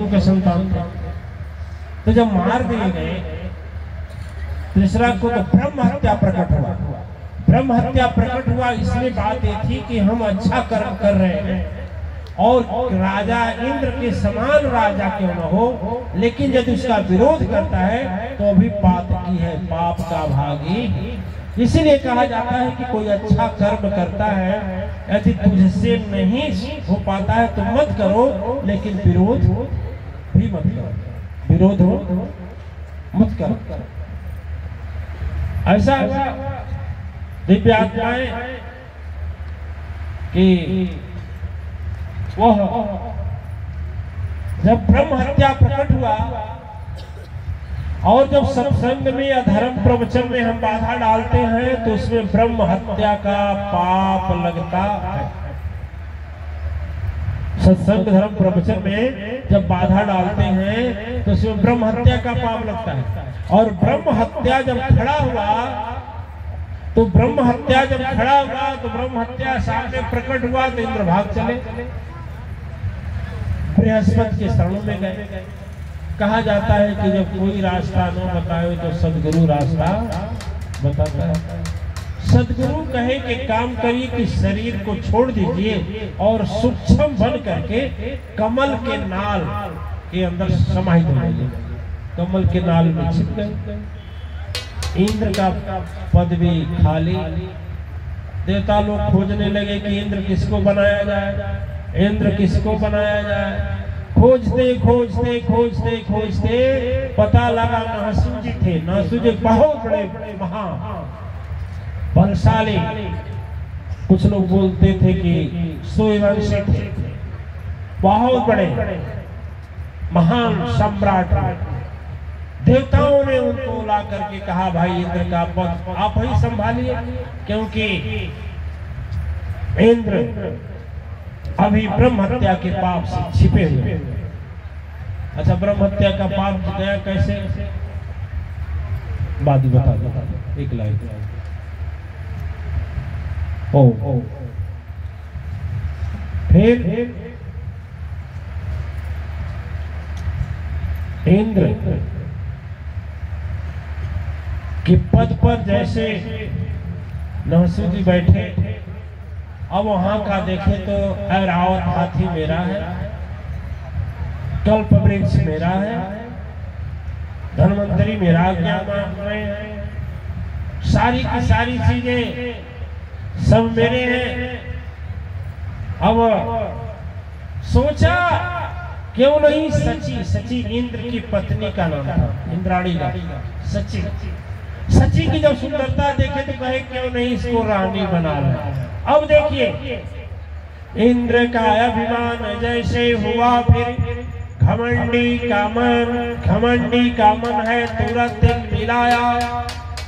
मनु के संतान थे। तो जब मार दिए गए तीसरा को, तो ब्रह्म हत्या प्रकट हुआ। ब्रह्म हत्या प्रकट हुआ इसलिए बात ये थी कि हम अच्छा कर्म कर रहे हैं और राजा इंद्र के समान राजा क्यों न हो, लेकिन यदि उसका विरोध करता है तो अभी पातकी है, पाप का भागी। इसीलिए कहा जाता है कि कोई अच्छा कर्म करता है, यदि तुझसे नहीं हो पाता है तो मत करो, लेकिन विरोध भी मत करो, विरोध हो मत करो। ऐसा दिव्य आत्माएं कि वह जब ब्रह्म हत्या प्रकट हुआ और जब सत्संग में या धर्म प्रवचन में हम बाधा डालते हैं तो उसमें ब्रह्म हत्या का पाप लगता है। सत्संग धर्म प्रवचन में जब बाधा डालते हैं तो उसमें ब्रह्म हत्या का पाप लगता है। और ब्रह्म हत्या जब खड़ा हुआ तो ब्रह्म हत्या जब खड़ा हुआ तो ब्रह्म हत्या सामने प्रकट हुआ तो इंद्र भाग चले, बृहस्पति के शरणों में गए। कहा जाता है कि जब कोई रास्ता न बताए तो सदगुरु रास्ता बताता है। सदगुरु कहे कि काम करिए कि शरीर को छोड़ दीजिए और सूक्ष्म बन करके कमल के नाल के अंदर समाहित हो जाइए। कमल के नाल में छिप गए। इंद्र का पद भी खाली। देवता लोग खोजने लगे कि इंद्र किसको बनाया जाए, इंद्र किसको बनाया जाए। खोजते खोजते खोजते खोजते पता लगा नासु जी थे। नासु जी बहुत बड़े महा बलशाली, कुछ लोग बोलते थे कि सूर्यवंशी थे, बहुत बड़े महान सम्राट। देवताओं ने उनको ला करके कहा भाई इंद्र का पद आप ही संभालिए, क्योंकि इंद्र अभी ब्रह्म हत्या के पाप से छिपे हुए। अच्छा, ब्रह्म हत्या का पाप गया कैसे, बात ही बता दो एक लाइन। ओ फिर इंद्र के पद पर जैसे नहसू जी बैठे, अब वहां का देखे तो ऐरावत हाथी मेरा है, कल्प वृक्ष मेरा है, धन्वंतरी मेरा आज्ञा मान रहे हैं, सारी की सारी चीजें सब मेरे हैं। अब सोचा क्यों नहीं सची, सची इंद्र की पत्नी का नाम था, इंद्राणी का सची। सची की जब सुंदरता देखे तो कहे क्यों नहीं इसको रानी बना रहे। अब देखिए इंद्र का अभिमान जैसे हुआ, फिर घमंडी का मन है तुरंत मिलाया।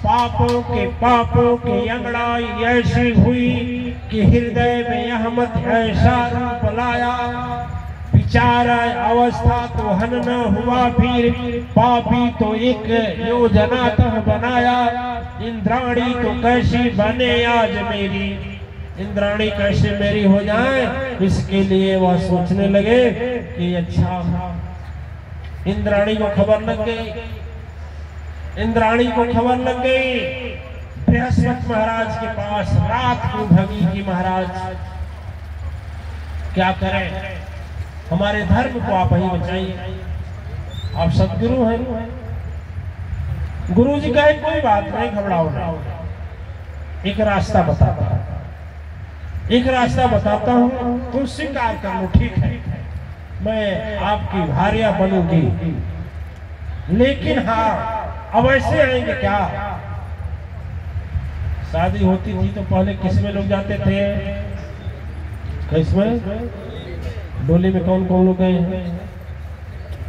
पापों की अंगड़ाई ऐसी हुई कि हृदय में यह मत ऐसा रूप लाया। विचार अवस्था तो हन न हुआ, फिर पापी तो एक योजना तह बनाया। इंद्राणी तो कैसी बने आज मेरी, इंद्राणी कैसे मेरी हो जाए, इसके लिए वह सोचने लगे कि अच्छा। इंद्राणी को खबर लग गई, इंद्राणी को खबर लग गई बृहस्पति महाराज के पास। रात को भगी कि महाराज क्या करें, हमारे धर्म को आप ही बचाइए, आप सदगुरु हैं। गुरु जी कहे कोई बात नहीं, घबराओ नहीं, एक रास्ता बताता हूँ, तुम स्वीकार कर लो, ठीक है मैं आपकी भार्या बनूंगी, लेकिन हाँ अब ऐसे आएंगे क्या। शादी होती थी तो पहले किसमें लोग जाते थे, किसमें, डोली में कौन कौन लोग गए हैं,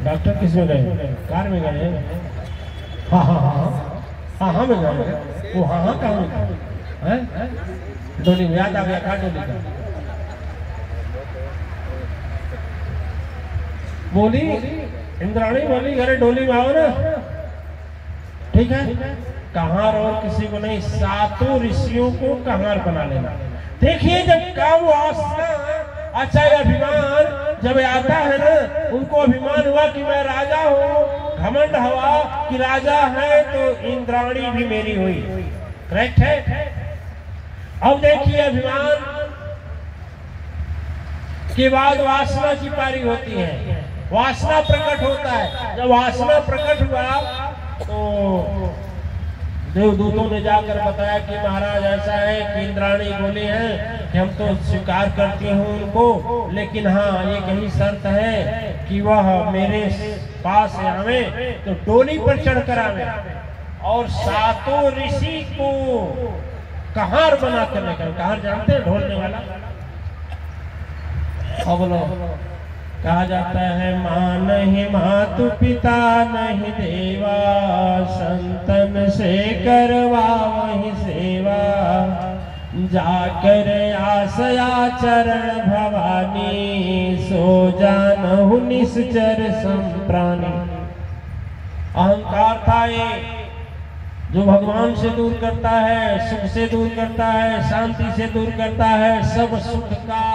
डॉक्टर किसमें गए, कार में गए हैं, हाँ में गए, वो हाँ कहाँ में, डोली में याद आ गया, कहाँ डोली का बोली, इंद्राणी बोली अरे डोली में आओ ना, ठीक है, कहार और किसी को नहीं, सातों ऋषियों को कहार बना लेना। देखिए जब काम वासना अच्छा ये अभिमान जब आता है ना, उनको अभिमान हुआ कि मैं राजा हूँ, घमंड हुआ कि राजा है, तो इंद्राणी भी मेरी हुई। करेक्ट है। अब देखिए अभिमान के बाद वासना की पारी होती है, वासना प्रकट होता है। जब वासना प्रकट हुआ तो देवदूतों ने जाकर बताया कि महाराज ऐसा है कि इंद्राणी बोले हैं कि हम तो स्वीकार करती हूँ उनको, लेकिन हाँ एक ही शर्त है कि वह मेरे पास आवे तो डोली पर चढ़कर आवे और सातों ऋषि को कहार बना कर लेकर। कहार जानते हैं, ढोलने वाला। अब बोलो, कहा जाता है माँ नहीं मातु पिता नहीं देवा, संतन से करवा वही सेवा, जाकर आशया चरण भवानी, सो जानहु निश्चर संप्राणी। अहंकार था ये जो भगवान से दूर करता है, सुख से दूर करता है, शांति से दूर करता है। सब सुख का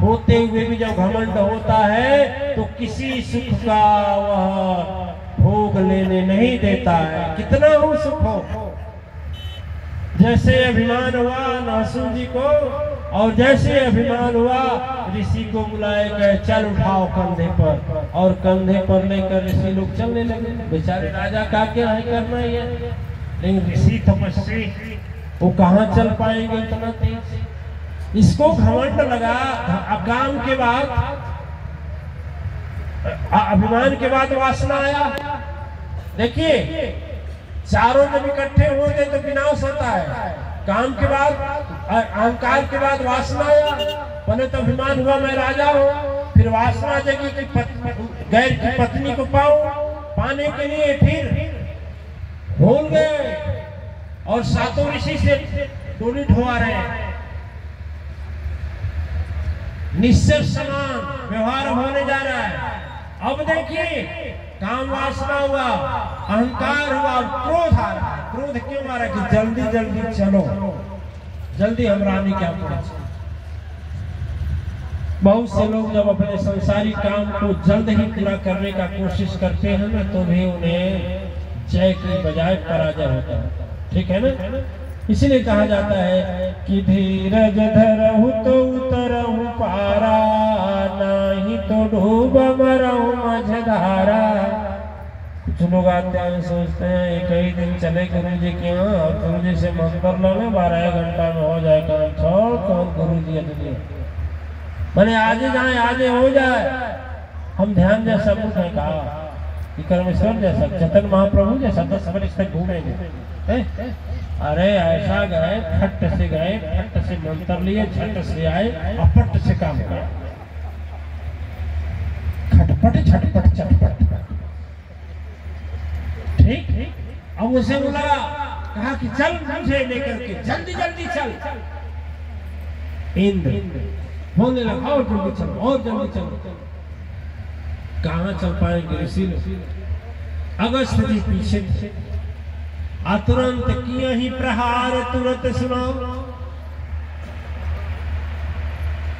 होते हुए भी जब घमंड होता है तो किसी सुख का वह भोग लेने नहीं देता है, कितना हो सुख हो। जैसे अभिमान हुआ नरसिंह जी को, और जैसे अभिमान हुआ ऋषि को बुलाए गए, चल उठाओ कंधे पर, और कंधे पर लेकर ऋषि लोग चलने लगे। बेचारे राजा का क्या है करना ये, लेकिन ऋषि तपस्वी वो कहाँ चल पाएंगे इतना तेज। इसको घमंड लगा। काम के बाद अभिमान के बाद वासना आया। देखिए चारों जब इकट्ठे हो गए तो विनाश होता है। काम के बाद अहंकार के बाद वासना आया। पहले तो अभिमान हुआ मैं राजा हूँ, फिर वासना जगी कि गैर की पत्नी को पाने के लिए फिर भूल गए और सातों ऋषि से डोली ढोवा रहे हैं। निश्चय समान व्यवहार होने जा रहा है। अब देखिए काम वासना हुआ, अहंकार हुआ, क्रोध आ रहा है। क्रोध क्यों आ रहा है कि जल्दी जल्दी चलो, जल्दी हम रानी क्या पहुंचे। बहुत से लोग जब अपने संसारी काम को जल्द ही पूरा करने का कोशिश करते हैं ना, तो भी उन्हें जय की बजाय पराजय होता है। ठीक है ना। इसीलिए कहा जाता है कि धीरज धरहु तो उतरहु पारा, नहीं तो डूब मरहु मझधारा। कुछ लोग आते हैं सोचते हैं कई दिन चले गुरु जी के यहाँ, और गुरु जी से मंत्र लो ना 12 घंटा में हो जाए काम। छोड़ कौन गुरु जी है, मैंने आगे जाए आगे हो जाए। हम ध्यान जैसा कुछ है कहा कि कर्मेश्वर जैसा, चेतन महाप्रभु जैसा 10 वर्ष तक घूमेंगे। अरे ऐसा गए, फट से गए, फट से मंत्र लिए, झट से आए, अपट से काम किया। खटपट झटपट चटपट। ठीक। अब उसे बोला, कहा कि चल मुझे लेकर के जल्दी जल्दी चल। इंद्र बोलने लगा और जल्दी चल, और जल्दी चल। कहाँ चल पाएंगे ऋषि। अगस्त जी पीछे तुरंत किया ही प्रहार, तुरंत सुनाओ,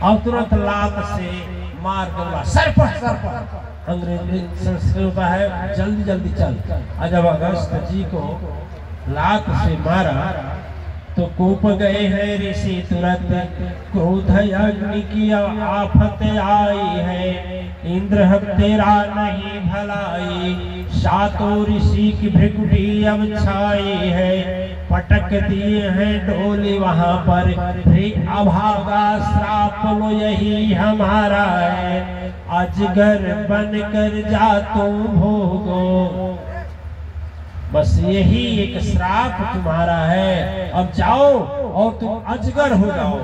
और तुरंत लात से मार दूंगा सर पर। अंग्रेजी संस्कृत है जल्दी जल्दी चल। जब अगस्त जी को लात से मारा तो कूप गए हैं ऋषि तुरंत, क्रोध अग्नि की आफत आई है, इंद्र तेरा नहीं भलाई, सातों ऋषि की भृकुटी अब छाई है, पटक दिए हैं डोली वहां पर, अभागा श्राप लो यही हमारा है, अजगर बनकर जा तुम भोगो। बस यही एक श्राप तुम्हारा है, अब जाओ और तुम अजगर हो जाओ।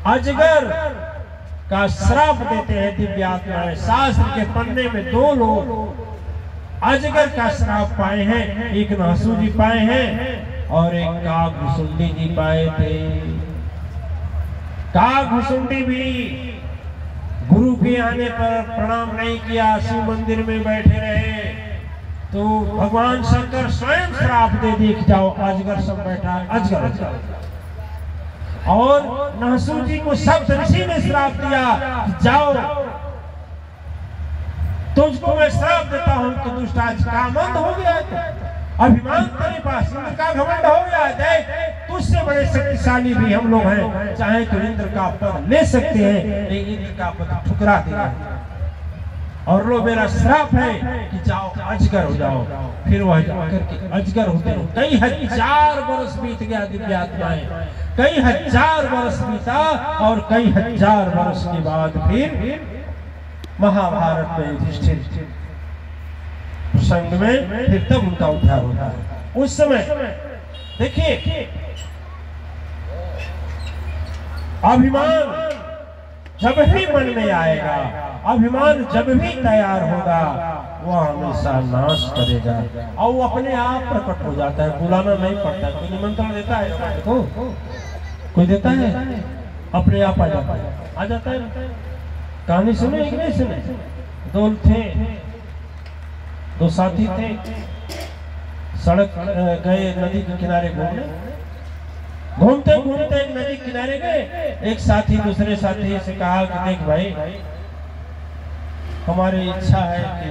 अजगर का श्राप देते हैं दिव्य आत्माएं। शास्त्र के पन्ने में 2 लोग अजगर का श्राप पाए हैं, एक नहसू जी पाए हैं और एक काकभुसुंडी जी पाए थे। काकभुसुंडी भी गुरु के आने पर प्रणाम नहीं किया, शिव मंदिर में बैठे रहे, तो भगवान शंकर स्वयं श्राप दे दिए कि जाओ अजगर सब बैठा है, अजगर। और नहशूर जी को सप्त ऋषि ने श्राप दिया, जाओ तुझको मैं श्राप देता हूं कि दुष्ट आज कामंद हो गया है, अभिमान तेरे पास, इंद्र का घमंड हो गया है, देख तुझसे बड़े शक्तिशाली भी हम लोग हैं, चाहे तो इंद्र का पद ले सकते हैं, लेकिन इंद्र का पद ठुकरा देगा और लो मेरा श्राप है कि जाओ अजगर हो जाओ। फिर वह जाकर के अजगर होते हैं। कई हजार वर्ष बीत गया दिव्यात्माएं, कई हजार वर्ष बीता और कई हजार वर्ष के बाद फिर महाभारत में युधिष्ठिर प्रसंग में फिर तब उनका उद्धार होता है। उस समय देखिए अभिमान जब भी मन में आएगा, अभिमान जब भी तैयार होगा, वह हमेशा नाश करेगा और वो अपने आप प्रकट हो जाता है, बुलाना नहीं पड़ता। कोई निमंत्रण देता है को? कोई देता है? अपने आप आ जाता है। कहानी सुने कि नहीं सुने? दो साथी थे, सड़क गए नदी के किनारे घूमते घूमते एक नदी किनारे गए। एक साथी दूसरे साथी से कहा कि देख भाई, हमारी इच्छा है कि